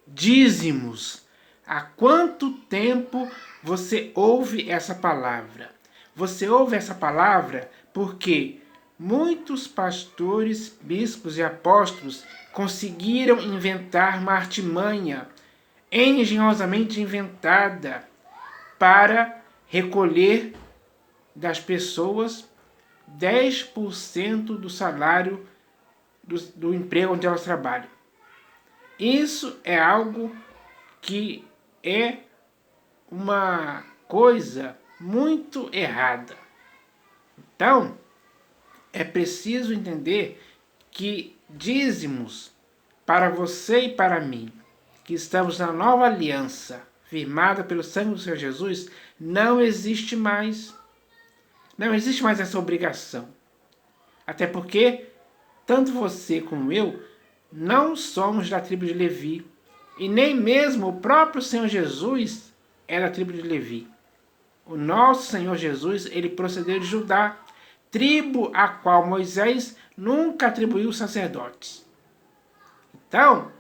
dízimos. Há quanto tempo você ouve essa palavra? Você ouve essa palavra porque muitos pastores, bispos e apóstolos conseguiram inventar uma artimanha engenhosamente inventada para recolher das pessoas 10% do salário do emprego onde elas trabalham. Isso é algo que é uma coisa muito errada. Então, é preciso entender que dízimos para você e para mim, que estamos na nova aliança, firmada pelo sangue do Senhor Jesus, não existe mais. Não existe mais essa obrigação. Até porque, tanto você como eu, não somos da tribo de Levi. E nem mesmo o próprio Senhor Jesus é da tribo de Levi. O nosso Senhor Jesus, ele procedeu de Judá, tribo a qual Moisés nunca atribuiu sacerdotes. Então,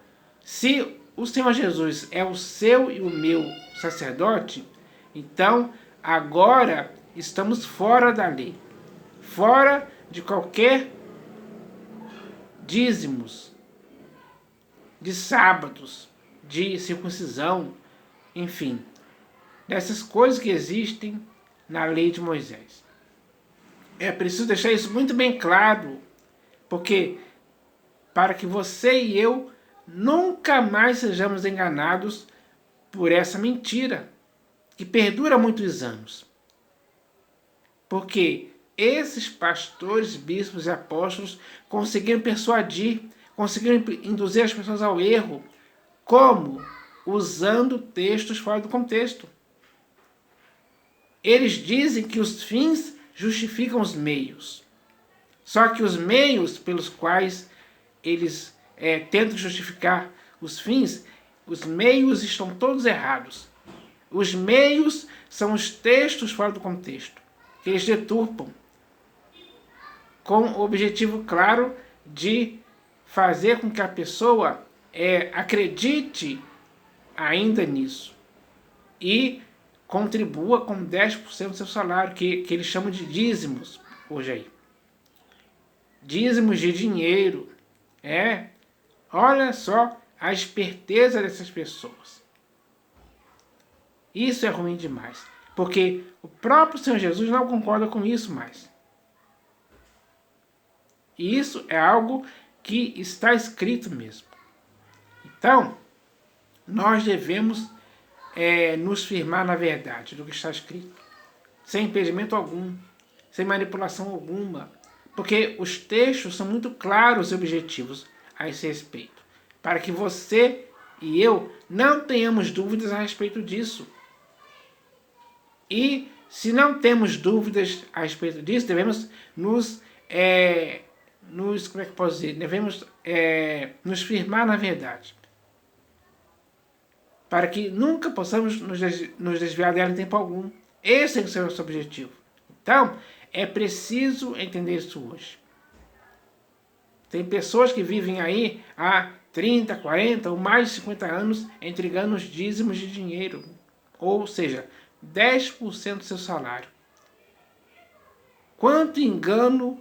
se o Senhor Jesus é o seu e o meu sacerdote, então agora estamos fora da lei, fora de qualquer dízimos, de sábados, de circuncisão, enfim, dessas coisas que existem na lei de Moisés. É preciso deixar isso muito bem claro, porque para que você e eu nunca mais sejamos enganados por essa mentira que perdura há muitos anos. Porque esses pastores, bispos e apóstolos conseguiram persuadir, conseguiram induzir as pessoas ao erro. Como? Usando textos fora do contexto. Eles dizem que os fins justificam os meios. Só que os meios pelos quais eles tentam justificar os fins, os meios estão todos errados. Os meios são os textos fora do contexto, que eles deturpam, com o objetivo claro de fazer com que a pessoa acredite ainda nisso e contribua com 10% do seu salário, que eles chamam de dízimos hoje aí. Dízimos de dinheiro. Olha só a esperteza dessas pessoas. Isso é ruim demais, porque o próprio Senhor Jesus não concorda com isso mais. E isso é algo que está escrito mesmo. Então, nós devemos nos firmar na verdade do que está escrito, sem impedimento algum, sem manipulação alguma, porque os textos são muito claros e objetivos a esse respeito, para que você e eu não tenhamos dúvidas a respeito disso. E se não temos dúvidas a respeito disso, devemos como é que posso dizer? Devemos nos firmar na verdade, para que nunca possamos nos desviar dela em tempo algum. Esse é o nosso objetivo. Então, é preciso entender isso hoje. Tem pessoas que vivem aí há 30, 40 ou mais de 50 anos entregando os dízimos de dinheiro, ou seja, 10% do seu salário. Quanto engano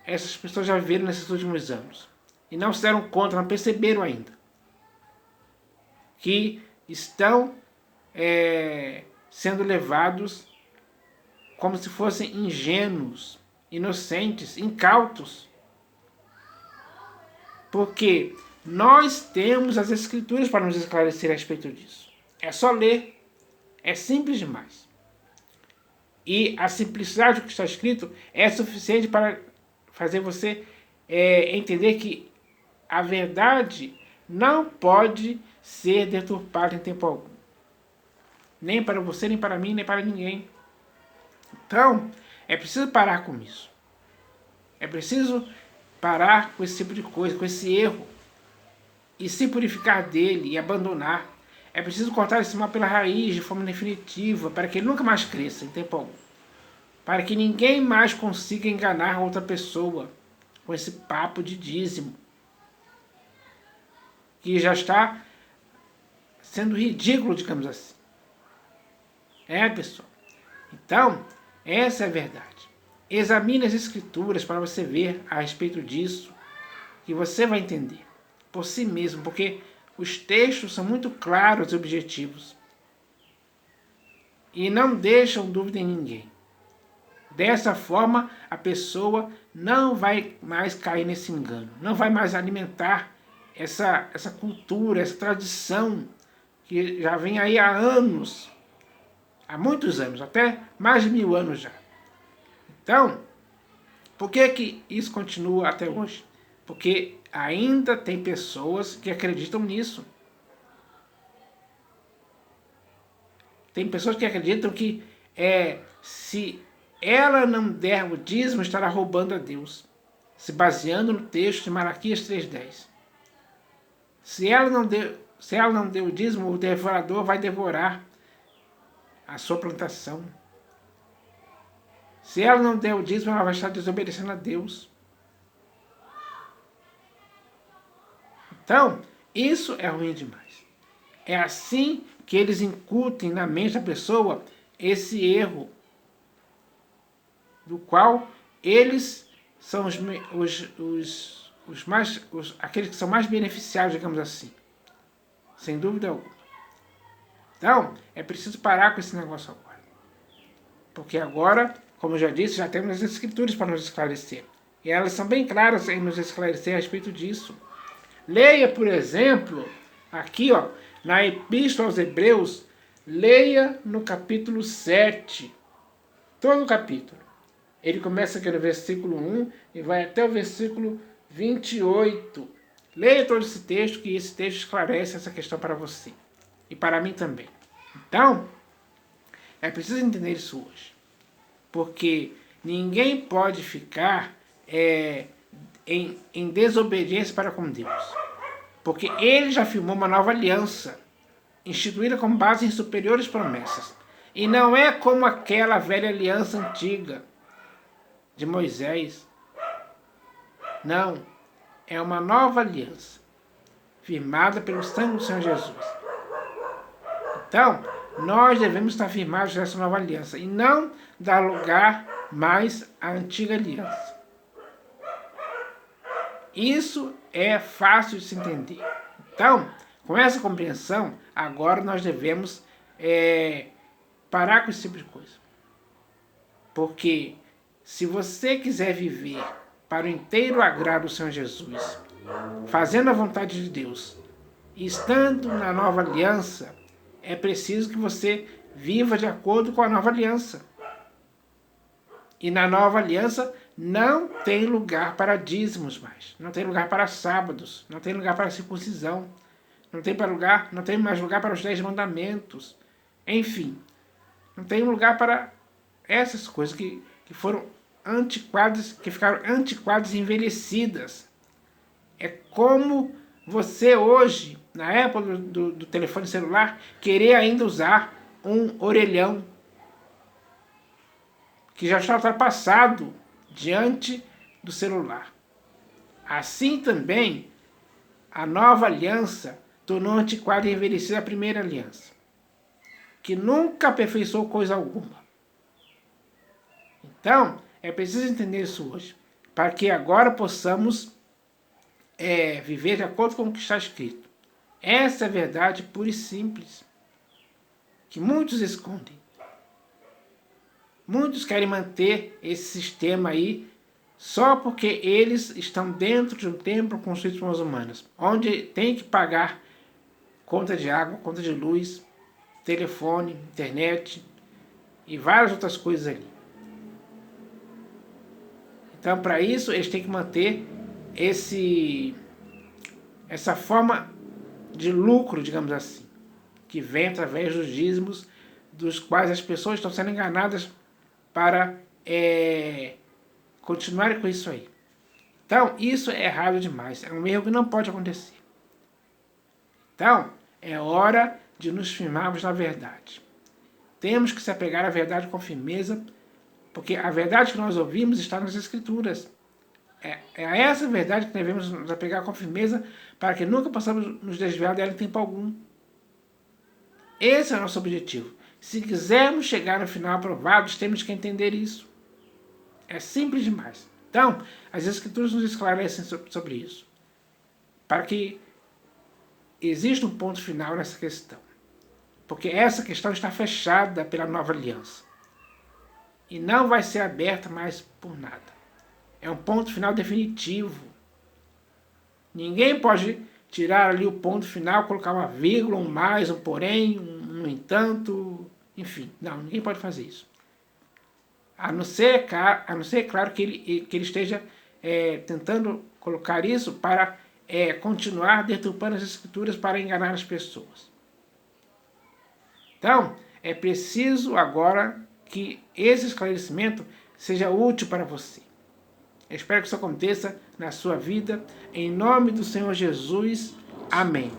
essas pessoas já viveram nesses últimos anos e não se deram conta, não perceberam ainda que estão sendo levados como se fossem ingênuos, inocentes, incautos. Porque nós temos as Escrituras para nos esclarecer a respeito disso. É só ler. É simples demais. E a simplicidade do que está escrito é suficiente para fazer você entender que a verdade não pode ser deturpada em tempo algum. Nem para você, nem para mim, nem para ninguém. Então, é preciso parar com isso. É preciso parar com esse tipo de coisa, com esse erro. E se purificar dele e abandonar. É preciso cortar esse mal pela raiz, de forma definitiva, para que ele nunca mais cresça em tempo algum. Para que ninguém mais consiga enganar outra pessoa com esse papo de dízimo. que já está sendo ridículo, digamos assim. Pessoal. Então, essa é a verdade. Examine as escrituras para você ver a respeito disso, que você vai entender por si mesmo, porque os textos são muito claros e objetivos e não deixam dúvida em ninguém. Dessa forma, a pessoa não vai mais cair nesse engano, não vai mais alimentar essa cultura, essa tradição que já vem aí há anos, há muitos anos, até mais de 1000 anos já. Então, por que isso continua até hoje? Porque ainda tem pessoas que acreditam nisso. Tem pessoas que acreditam que se ela não der o dízimo, estará roubando a Deus, se baseando no texto de Malaquias 3:10. Se ela não der o dízimo, o devorador vai devorar a sua plantação. Se ela não der o dízimo, ela vai estar desobedecendo a Deus. Então, isso é ruim demais. É assim que eles incutem na mente da pessoa esse erro, do qual eles são aqueles que são mais beneficiados, digamos assim. Sem dúvida alguma. Então, é preciso parar com esse negócio agora. Porque agora, como eu já disse, já temos as escrituras para nos esclarecer. E elas são bem claras em nos esclarecer a respeito disso. Leia, por exemplo, aqui na Epístola aos Hebreus, leia no capítulo 7. Todo o capítulo. Ele começa aqui no versículo 1 e vai até o versículo 28. Leia todo esse texto, que esse texto esclarece essa questão para você. E para mim também. Então, é preciso entender isso hoje. Porque ninguém pode ficar em desobediência para com Deus. Porque ele já firmou uma nova aliança, instituída com base em superiores promessas. E não é como aquela velha aliança antiga de Moisés. Não, é uma nova aliança, firmada pelo sangue do Senhor Jesus. Então, nós devemos estar firmados nessa nova aliança e não dar lugar mais à antiga aliança. Isso é fácil de se entender. Então, com essa compreensão, agora nós devemos parar com esse tipo de coisa. Porque se você quiser viver para o inteiro agrado do Senhor Jesus, fazendo a vontade de Deus, e estando na nova aliança, é preciso que você viva de acordo com a nova aliança. E na nova aliança não tem lugar para dízimos mais, não tem lugar para sábados, não tem lugar para circuncisão, não tem mais lugar para os 10 mandamentos, enfim, não tem lugar para essas coisas que foram antiquadas, que ficaram antiquadas e envelhecidas. É como você hoje, na época do telefone celular, querer ainda usar um orelhão que já está ultrapassado diante do celular. Assim também, a nova aliança tornou antiquada e envelhecida a primeira aliança, que nunca aperfeiçoou coisa alguma. Então, é preciso entender isso hoje, para que agora possamos viver de acordo com o que está escrito. Essa é a verdade pura e simples, que muitos escondem. Muitos querem manter esse sistema aí só porque eles estão dentro de um templo construído pelas humanas, onde tem que pagar conta de água, conta de luz, telefone, internet e várias outras coisas ali. Então, para isso, eles têm que manter essa forma de lucro, digamos assim, que vem através dos dízimos, dos quais as pessoas estão sendo enganadas para continuarem com isso aí. Então, isso é errado demais. É um erro que não pode acontecer. Então, é hora de nos firmarmos na verdade. Temos que se apegar à verdade com firmeza, porque a verdade que nós ouvimos está nas Escrituras. É a essa verdade que devemos nos apegar com firmeza para que nunca possamos nos desviar dela em tempo algum. Esse é o nosso objetivo. Se quisermos chegar no final aprovados, temos que entender isso. É simples demais. Então, as Escrituras nos esclarecem sobre isso. Para que exista um ponto final nessa questão. Porque essa questão está fechada pela nova aliança. E não vai ser aberta mais por nada. É um ponto final definitivo. Ninguém pode tirar ali o ponto final, colocar uma vírgula, um mais, um porém, um no entanto, enfim. Não, ninguém pode fazer isso. A não ser, claro, que ele esteja tentando colocar isso para continuar deturpando as Escrituras para enganar as pessoas. Então, é preciso agora que esse esclarecimento seja útil para você. Eu espero que isso aconteça na sua vida. Em nome do Senhor Jesus. Amém.